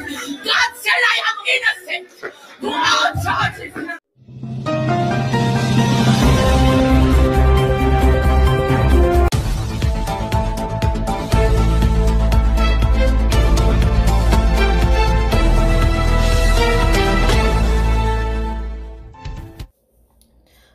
God said I am innocent. Do all charges.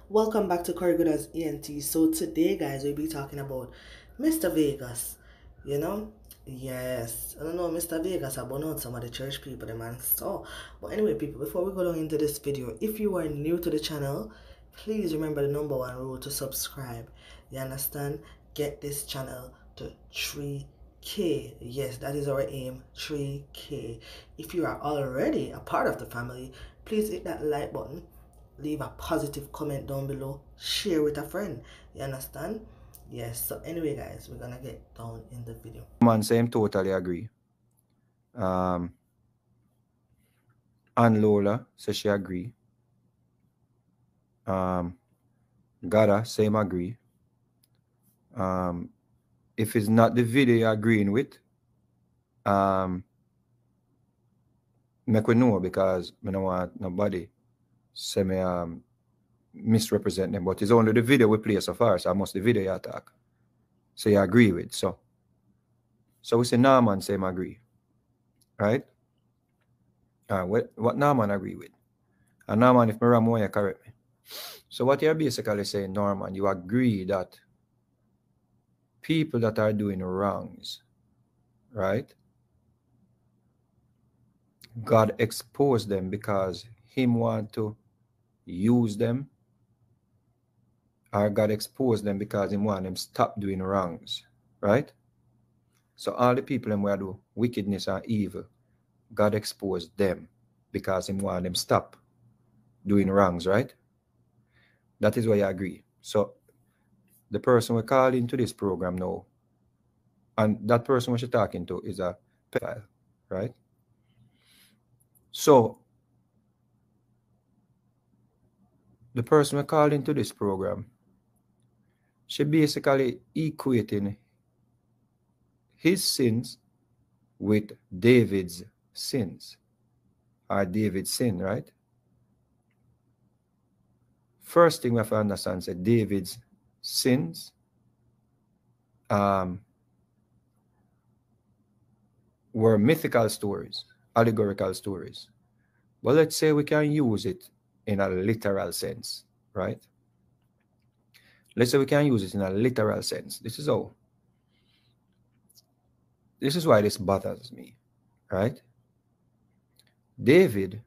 Welcome back to Corrigoda's ENT. So today, guys, we'll be talking about Mr. Vegas. You know, yes, I don't know, Mr. Vegas. I out some of the church people, the man. So, but anyway, people, before we go down into this video, if you are new to the channel, please remember the number one rule to subscribe. You understand? Get this channel to 3K. Yes, that is our aim, 3K. If you are already a part of the family, please hit that like button. Leave a positive comment down below. Share with a friend. You understand? Yes. So anyway, guys, we're gonna get down in the video. Man, same, totally agree. And Lola says she agree. Gada, same agree. If it's not the video you're agreeing with, make we know, because I don't want nobody say me misrepresent them, but it's only the video we play so far, so I must the video you attack. So you agree with. So we say Norman same agree. Right? What Norman agree with? And Norman, if me wrong, you correct me. So what you're basically saying, Norman, you agree that people that are doing wrongs, right? God exposed them because him want to use them, or God exposed them because him want them stop doing wrongs, right? So all the people who do wickedness and evil, God exposed them because him want them stop doing wrongs, right? That is why I agree. So the person we call into this program now, and that person we're talking to is a pedophile, right? So the person we called into this program, she basically equating his sins with David's sins, or David's sin, right? First thing we have to understand is that David's sins were mythical stories, allegorical stories. But let's say we can use it in a literal sense, right? Let's say we can use it in a literal sense. This is why this bothers me, right? David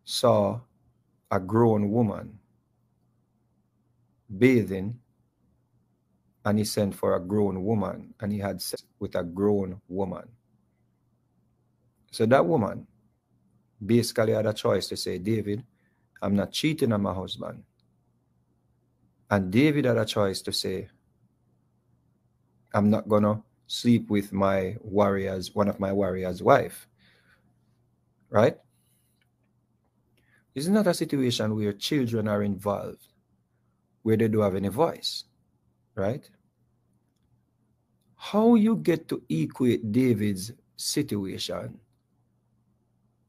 saw a grown woman bathing, and he sent for a grown woman, and he had sex with a grown woman. So that woman basically had a choice to say, David, I'm not cheating on my husband. And David had a choice to say, I'm not going to sleep with my warrior's, one of my warrior's wife. Right? This is not a situation where children are involved, where they don't have any voice. Right? How you get to equate David's situation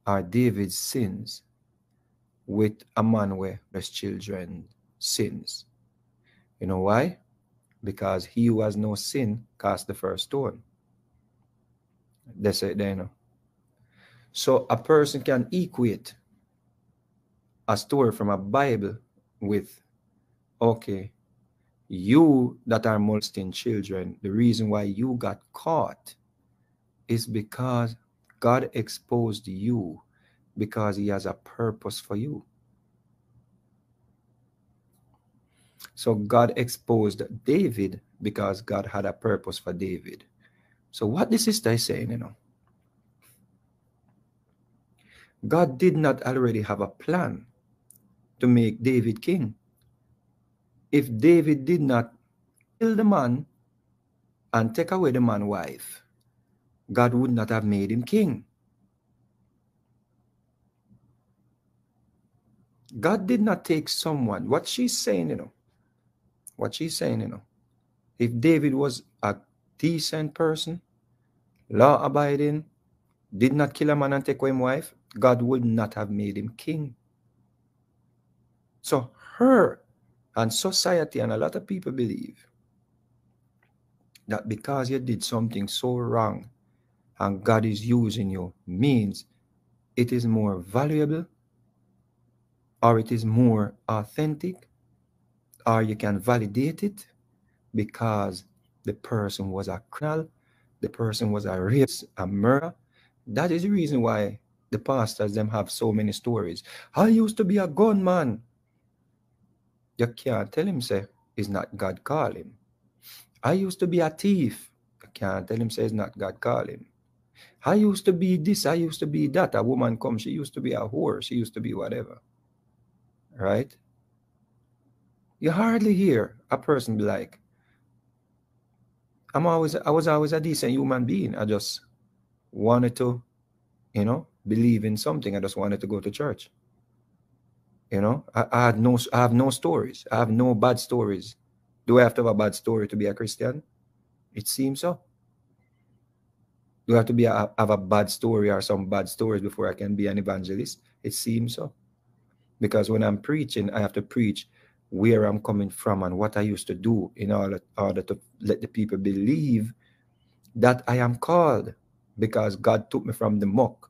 or David's sins with a man where there's children sins? You know why? Because he who has no sin cast the first stone. That's it there, you know. So a person can equate a story from a Bible with, okay, you that are molesting children, the reason why you got caught is because God exposed you, because he has a purpose for you. So God exposed David because God had a purpose for David. So what the sister is saying, you know, God did not already have a plan to make David king. If David did not kill the man and take away the man's wife, God would not have made him king. God did not take someone. What she's saying, you know, if David was a decent person, law-abiding, did not kill a man and take away his wife, God would not have made him king. So her and society and a lot of people believe that because you did something so wrong and God is using you means it is more valuable, or it is more authentic, or you can validate it because the person was a criminal, the person was a rapist, a murderer. That is the reason why the pastors them have so many stories. I used to be a gunman. You can't tell him say it's not God call him. I used to be a thief. You can't tell him say it's not God call him. I used to be this, I used to be that. A woman comes, she used to be a whore, she used to be whatever. Right? You hardly hear a person be like, I was always a decent human being. I just wanted to, believe in something. I just wanted to go to church. I have no stories. I have no bad stories. Do I have to have a bad story to be a Christian? It seems so. Do I have to have a bad story or some bad stories before I can be an evangelist? It seems so. Because when I'm preaching, I have to preach where I'm coming from and what I used to do in order to let the people believe that I am called, because God took me from the muck.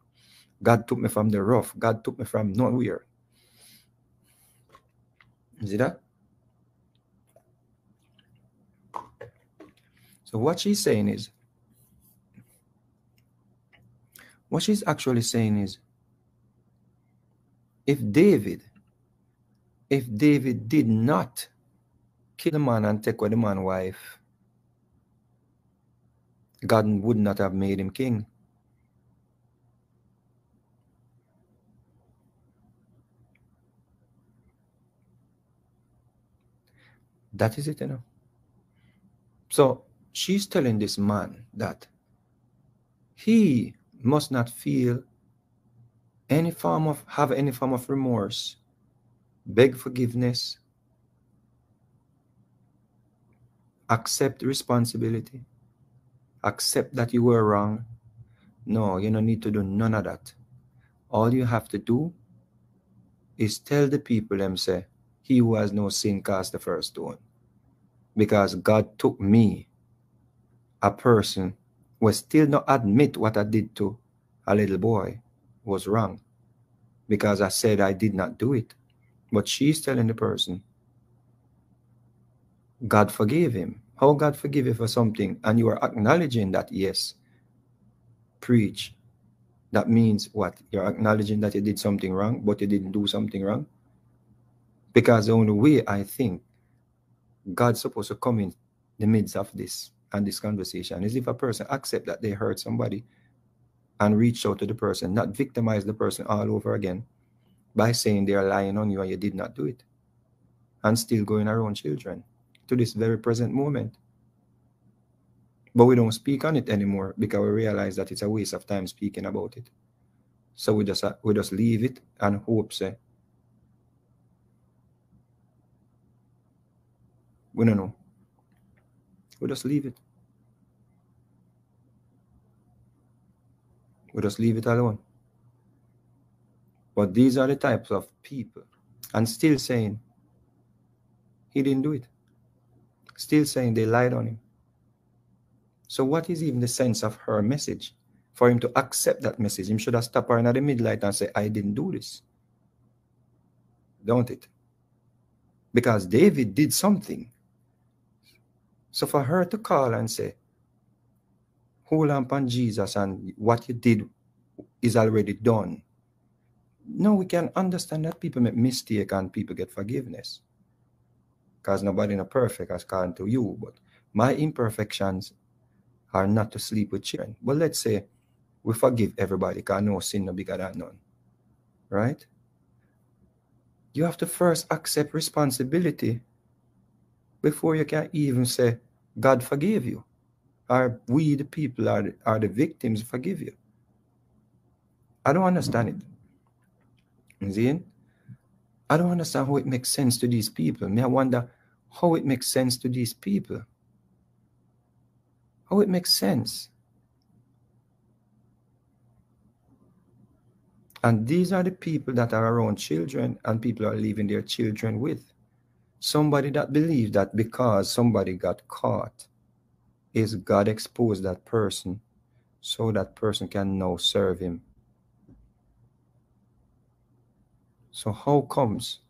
God took me from the rough. God took me from nowhere. You see that? So what she's actually saying is, if David did not kill the man and take away the man's wife, God would not have made him king. That is it, So she's telling this man that he must not have any form of remorse, beg forgiveness, accept responsibility, accept that you were wrong. No, you don't need to do none of that. All you have to do is tell the people them say, he who has no sin cast the first stone. Because God took me, a person who still not admit what I did to a little boy was wrong, because I said I did not do it. But she's telling the person, God forgave him. How God forgive you for something and you are acknowledging that, yes, preach. That means what? You're acknowledging that you did something wrong, but you didn't do something wrong. Because the only way I think God's supposed to come in the midst of this and this conversation is if a person accept that they hurt somebody and reach out to the person, not victimize the person all over again by saying they are lying on you and you did not do it, and still going around children to this very present moment. But we don't speak on it anymore because we realize that it's a waste of time speaking about it. So we just leave it and hope, say, we don't know. We just leave it. We just leave it alone. But these are the types of people, and still saying he didn't do it. Still saying they lied on him. So what is even the sense of her message? For him to accept that message, him should have stopped her in the midlight and say, I didn't do this. Don't it? Because David did something. So for her to call and say, hold on upon Jesus and what you did is already done. No, we can understand that people make mistake and people get forgiveness. Because nobody is perfect as according to you. But my imperfections are not to sleep with children. But let's say we forgive everybody because no sin no bigger than none. Right? You have to first accept responsibility before you can even say, God forgave you. Or we, the people, are the victims, forgive you. I don't understand it. You see? I don't understand how it makes sense to these people. I wonder how it makes sense to these people. How it makes sense. And these are the people that are around children and people are leaving their children with. Somebody that believes that because somebody got caught, is God exposed that person so that person can now serve him. So how comes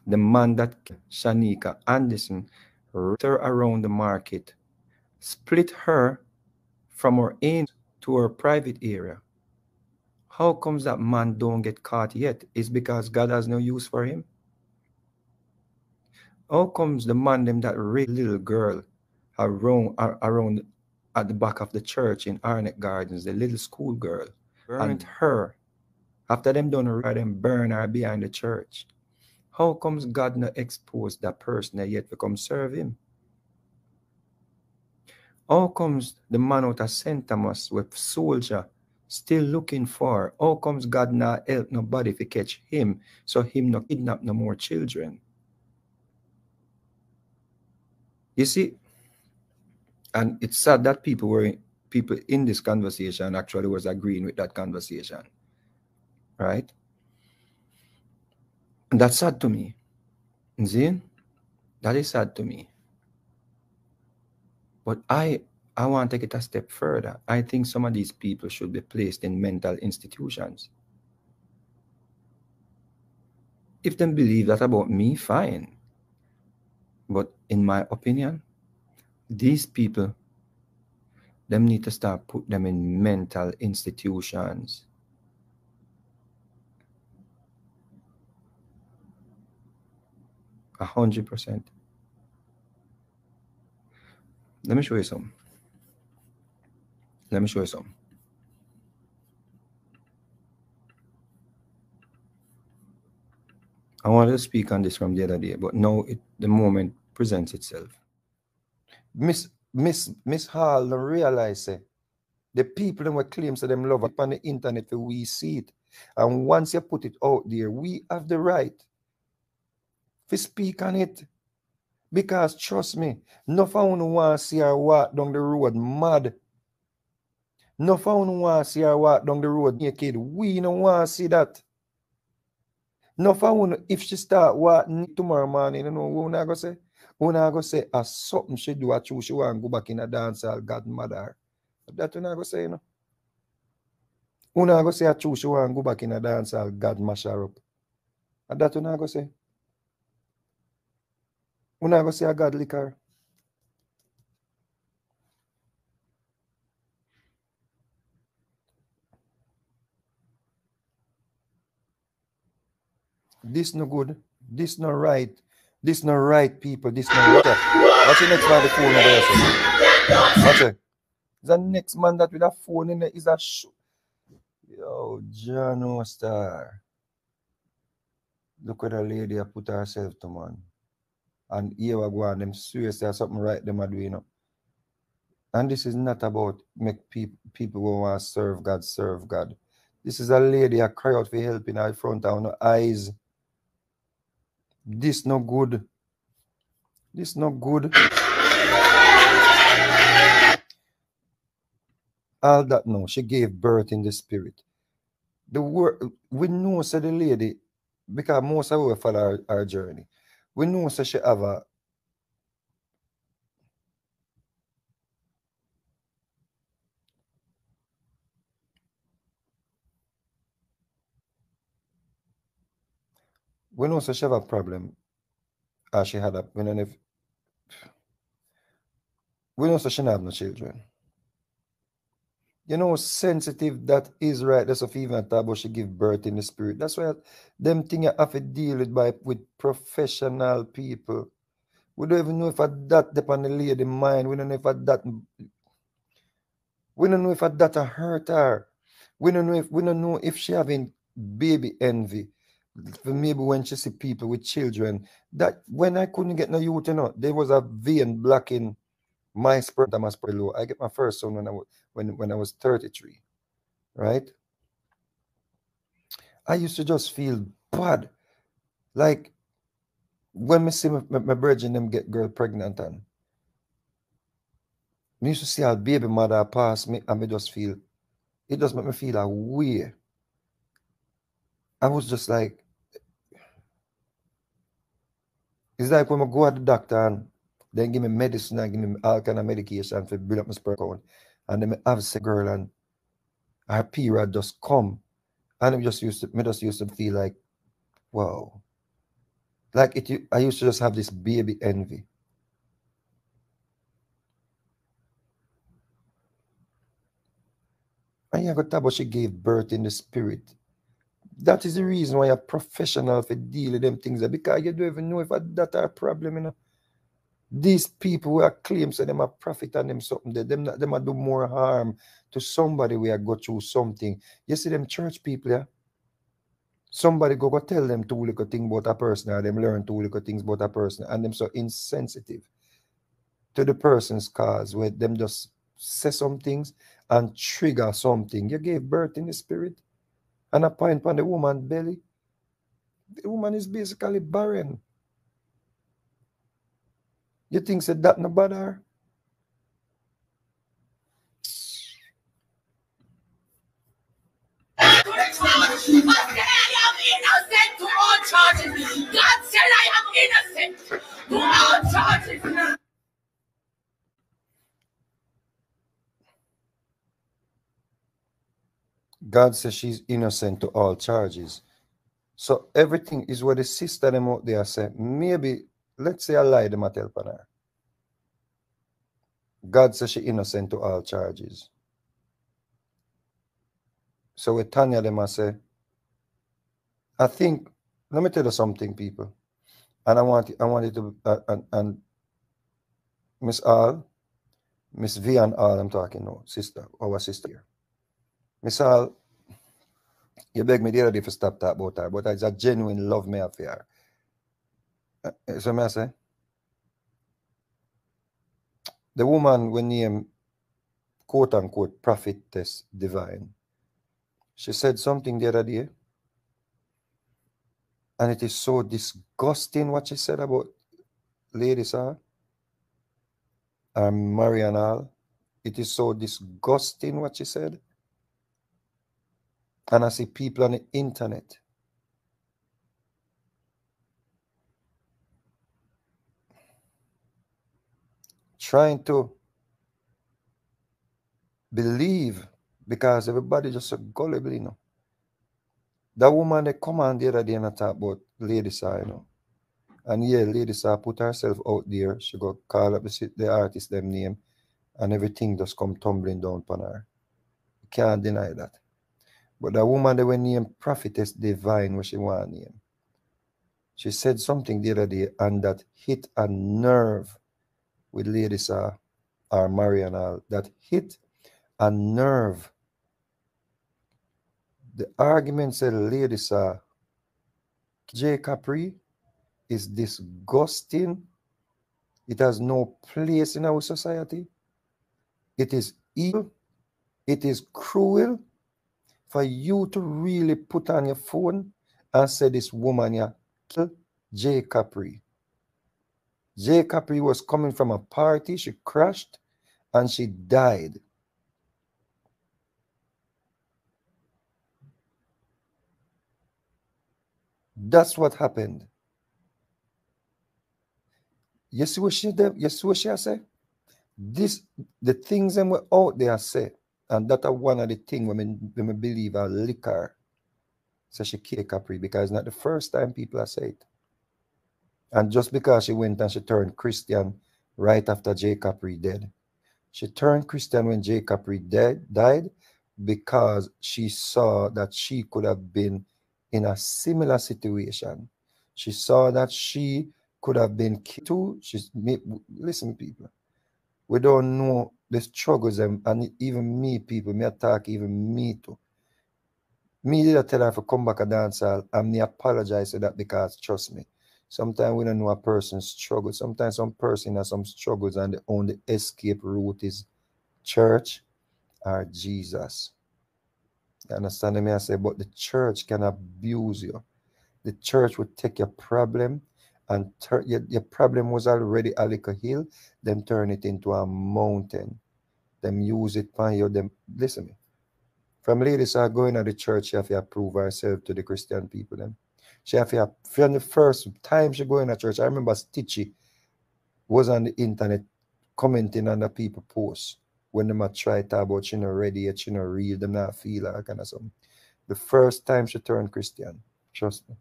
the man that Shanika Anderson her around the market, split her from her in to her private area? How comes that man don't get caught yet? Is because God has no use for him? How comes the man them that raped little girl around at the back of the church in Arnett Gardens, the little school girl, burnt her after them done them burn her behind the church? How comes God not expose that person yet to come serve him? How comes the man out of St. Thomas with soldier still looking for? How comes God not help nobody to catch him so him not kidnap no more children? You see, and it's sad that people in this conversation actually was agreeing with that conversation, right? And that's sad to me. See, that is sad to me. But I want to take it a step further. I think some of these people should be placed in mental institutions. If them believe that about me, fine. But in my opinion, these people, them need to start put them in mental institutions. 100%. Let me show you some. Let me show you some. I wanted to speak on this from the other day, but now the moment presents itself. Miss Hall don't realize the people that were claims that them love up on the internet for we see it. And once you put it out there, we have the right to speak on it. Because trust me, no one want to see her walk down the road mad. No one want to see her walk down the road naked. We don't want to see that. No one, if she start walking tomorrow morning, you know what we're going to say? We're going to say, something she do, I choose she want to go back in a dance hall, godmother. That's what we're going to say, you know? We're going to say, I choose she want to go back in a dance hall, God mash her up. That's what we're going to say. We're not going to say, God lick her. This no good. This no right. This no right, people. This no right. What's the next man the phone over there? Watch it. The next man that with a phone in there is a Yo, John Star. Look at the lady I put herself to, man. And here we go on. Them seriously have something right them are doing, you know. And this is not about make people who want to serve God, serve God. This is a lady I cry out for help in her front of her eyes. This no good. This no good. All that no, she gave birth in the spirit. The word we know said the lady, because most of her follow our journey. We know so she have a we know so she have a problem. As she had a we know if we know so she not have no children. You know, sensitive that is right. That's what even talk about she give birth in the spirit. That's why them thing you have to deal with professional people. We don't even know if that depend on the lady mind. We don't know if that hurt her. We don't know if she having baby envy. Maybe when she see people with children. That when I couldn't get no youth, you know, there was a vein blocking my sperm. I get my first son when I was 33, right? I used to just feel bad. Like when me see my virgin them get girl pregnant and me used to see how baby mother pass me and me just feel it just make me feel a way. I was just like, it's like when I go at the doctor and then give me medicine and give me all kind of medication to build up my sperm count. And then I have a girl and her period just come. And me just used to feel like, wow. Like I used to just have this baby envy. And you got about she gave birth in the spirit. That is the reason why you're professional for deal with them things because you don't even know if that are a problem, you know. These people who are claims that them are profit and them something, them are do more harm to somebody who are go through something. You see them church people, yeah? Somebody go tell them two little things about a person, or them learn two little things about a person, and them so insensitive to the person's cause where them just say some things and trigger something. You gave birth in the spirit and a point on the woman's belly. The woman is basically barren. You think that no bother her? I said I am innocent to all charges. God said I am innocent to all charges. God says she's innocent to all charges. So everything is what the sister them out there say. Maybe, let's say I lie them I tell upon her. God says she innocent to all charges. So with Tanya them I say, I think, let me tell you something, people. And I want it to, and Miss All, Miss V and All, I'm talking now, sister, our sister here. Miss All, you beg me the other day to stop that about her, but it's a genuine love me affair. So me I say, the woman we name quote unquote prophetess divine, she said something the other day, and it is so disgusting what she said about Lady Sir and Marian All. It is so disgusting what she said. And I see people on the internet trying to believe because everybody just so gullible, you know. That woman they come on the other day and I talk about Lady Sir, you know. And yeah, Lady Sir put herself out there. She go call up the artist them name and everything just come tumbling down upon her. You can't deny that. But the woman they were named Prophetess Divine, what she want name. She said something the other day and that hit a nerve with Lady Sir or Mariana. That hit a nerve. The argument said Lady Sir J Capri is disgusting. It has no place in our society. It is evil. It is cruel for you to really put on your phone and say this woman here killed J Capri. J Capri was coming from a party. She crashed and she died. That's what happened. You see what she did? You see what she say? This the things that were out there say, and that are one of the things women believe are liquor. So she killed Capri because it's not the first time people are say it. And just because she went and she turned Christian right after J Capri dead. She turned Christian when J Capri died because she saw that she could have been in a similar situation. She saw that she could have been killed too. Listen, people, we don't know the struggles and even me, people, me attack even me too. Me did I tell her to come back a dance hall and me apologize for that because trust me, sometimes we don't know a person's struggle. Sometimes some person has some struggles and the only escape route is church or Jesus. You understand me? I say, but the church can abuse you. The church would take your problem and your problem was already a little hill, then turn it into a mountain. Them use it for you. Them listen me. From ladies are going to the church, she have to prove herself to the Christian people. Them. She have to, from the first time she go in the church, I remember Stitchy was on the internet commenting on the people posts when them a try to about she not ready yet, she not real, them not feel her kind of something. The first time she turned Christian, trust me.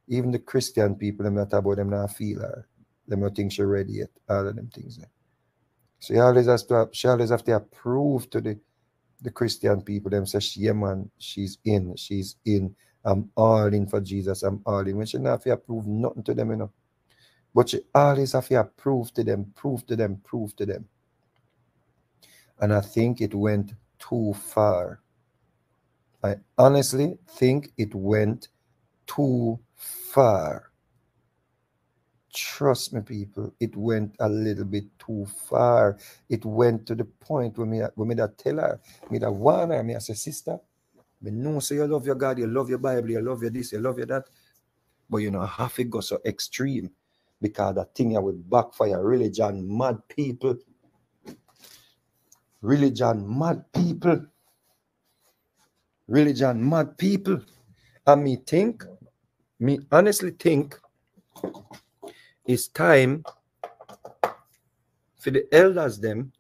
Even the Christian people, them not about them not feel her. Them not think she ready yet, all of them things. So she always have to prove to the Christian people, them say, yeah man, she's in. I'm all in for Jesus, I'm all in. When she not have to prove nothing to them, you know. But she always have to prove to them, prove to them, prove to them. And I think it went too far. I honestly think it went too far. Trust me, people, it went a little bit too far. It went to the point where me that tell her, me that warn her, me I say, sister, me know say you love your God, you love your Bible, you love your this, you love your that, but you know, half it go so extreme because that thing will backfire. Religion mad people. Religion mad people. Religion mad people. And me honestly think it's time for the elders them,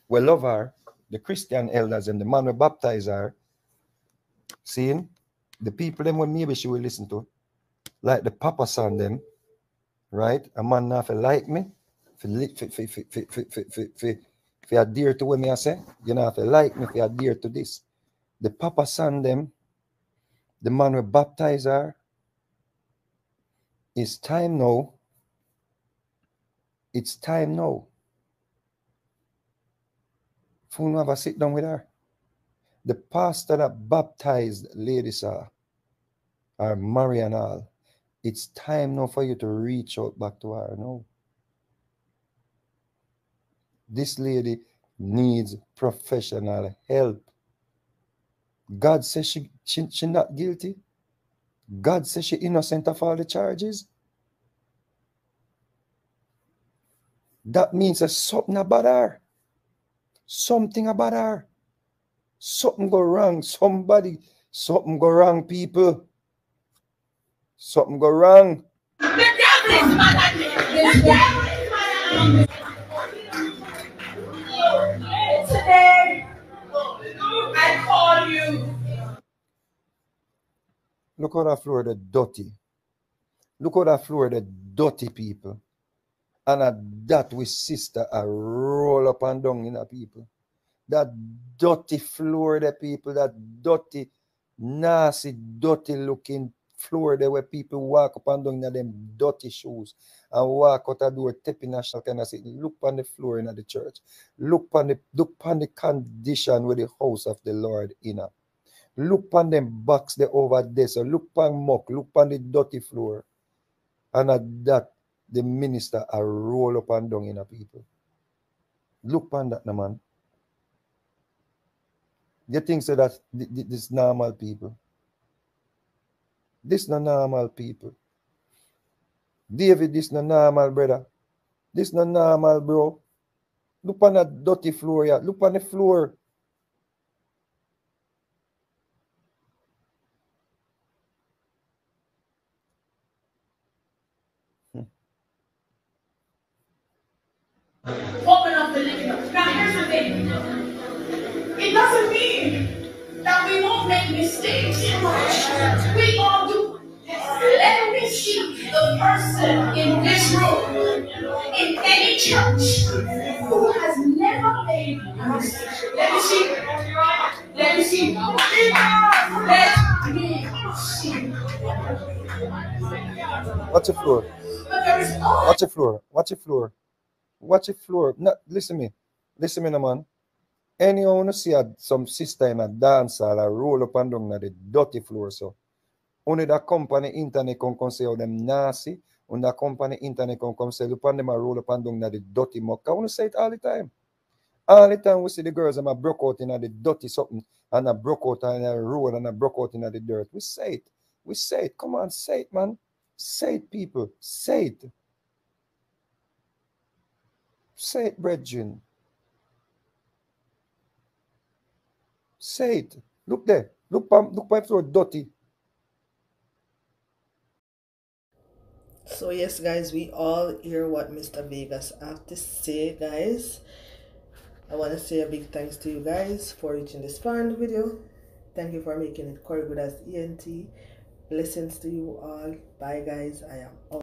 we love her, the Christian elders and the man who baptize her, seeing the people them when maybe she will listen to, like the papa son them, right? A man not like me, for adhere to what me I say, you know, if you like me, for adhere to this. The papa son them, the man who baptize her, it's time now. It's time now. Fool have a sit down with her. The pastor that baptized Lady Sir, or Mary and all, it's time now for you to reach out back to her now. This lady needs professional help. God says she not guilty. God says she innocent of all the charges. That means there's something about her. Something about her. Something go wrong. Something go wrong, people. Something go wrong. The devil is mad at me. The devil is mad at me. Today, I call you. Look how that floor the dirty. Look how that floor the dirty, people. And at that we sister a roll up and down in the people. That dirty floor the people, that dirty, nasty, dirty looking floor there where people walk up and down in them dirty shoes and walk out the door tapping national kind of say, look on the floor in the church. Look on the condition with the house of the Lord in it. Look on them box there over there. So look on muck, look on the dirty floor. And at that, the minister a roll up and down in a people. Look on that, no man. You think so that this normal people? This no normal people. David, this no normal, brother. This no normal, bro. Look on that dirty floor, yeah. Look on the floor. Open up the living room. Now here's the thing. It doesn't mean that we won't make mistakes. We all do. Let me see the person in this room, in any church, who has never made a mistake. Let me see. Let me see. Let me see. Watch the floor. But there is always Watch the floor. Watch the floor. Watch the floor. No, listen me. Listen me, no man. Anyone wanna see some sister in a dance hall a roll up and down the dirty floor so. Only that company internet come say how them nasty. On that company internet come say look on them a roll up and down the dirty muck. I wanna say it all the time. All the time we see the girls them a broke out in the dirty something and a broke out in the road and a broke out in the dirt. We say it. We say it. Come on, say it, man. Say it, people. Say it. Say it, brethren. Say it. Look there. Look my floor dirty. So yes, guys, we all hear what Mr. Vegas have to say, guys. I want to say a big thanks to you guys for reaching this far in the video. Thank you for making it Corey Good as ENT. Blessings to you all. Bye, guys. I am out.